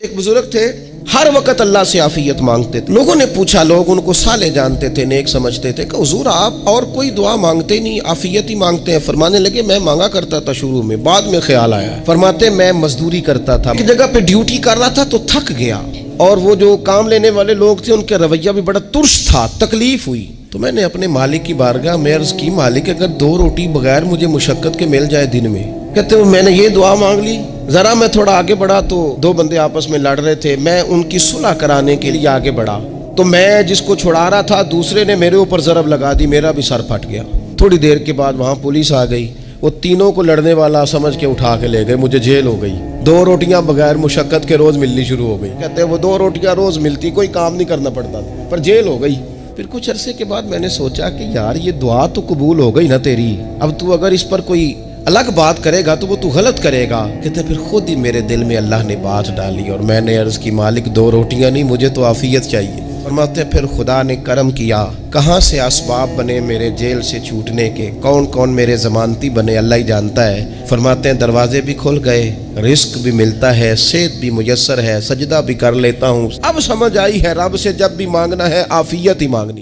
ایک بزرگ تھے، ہر وقت اللہ سے عافیت مانگتے تھے۔ لوگوں نے پوچھا، لوگ ان کو صالح جانتے تھے، نیک سمجھتے تھے کہ حضور آپ اور کوئی دعا مانگتے نہیں، عافیت ہی مانگتے ہیں۔ فرمانے لگے میں مانگا کرتا تھا شروع میں، بعد میں خیال آیا۔ فرماتے میں مزدوری کرتا تھا، ایک جگہ پہ ڈیوٹی کر رہا تھا تو تھک گیا، اور وہ جو کام لینے والے لوگ تھے ان کا رویہ بھی بڑا ترس تھا، تکلیف ہوئی۔ تو میں نے اپنے مالک کی بارگاہ میں عرض کی، مالک اگر 2 روٹی بغیر مجھے مشقت کے مل جائے دن میں۔ کہتے ہیں میں نے یہ دعا مانگ لی، ذرا میں تھوڑا آگے بڑھا تو 2 بندے آپس میں لڑ رہے تھے، میں ان کی صلح کرانے کے لیے آگے بڑھا تو میں جس کو چھڑا رہا تھا دوسرے نے میرے اوپر ضرب لگا دی، میرا بھی سر پھٹ گیا۔ تھوڑی دیر کے بعد وہاں پولیس آ گئی، وہ تینوں کو لڑنے والا سمجھ کے اٹھا کے لے گئے، مجھے جیل ہو گئی۔ 2 روٹیاں بغیر مشقت کے روز ملنی شروع ہو گئی۔ کہتے ہیں وہ 2 روٹیاں روز ملتی، کوئی کام نہیں کرنا پڑتا، پر جیل ہو گئی۔ پھر کچھ عرصے کے بعد میں نے سوچا کہ یار یہ دعا تو قبول ہو گئی نا تیری، اب تو اگر اس پر کوئی الگ بات کرے گا تو وہ تو غلط کرے گا۔ کہتے پھر خود ہی میرے دل میں اللہ نے بات ڈالی اور میں نے عرض کی، مالک 2 روٹیاں نہیں، مجھے تو عافیت چاہیے۔ فرماتے پھر خدا نے کرم کیا، کہاں سے اسباب بنے میرے جیل سے چھوٹنے کے، کون کون میرے ضمانتی بنے اللہ ہی جانتا ہے۔ فرماتے ہیں دروازے بھی کھل گئے، رزق بھی ملتا ہے، صحت بھی میسر ہے، سجدہ بھی کر لیتا ہوں۔ اب سمجھ آئی ہے رب سے جب بھی مانگنا ہے عافیت ہی مانگنی۔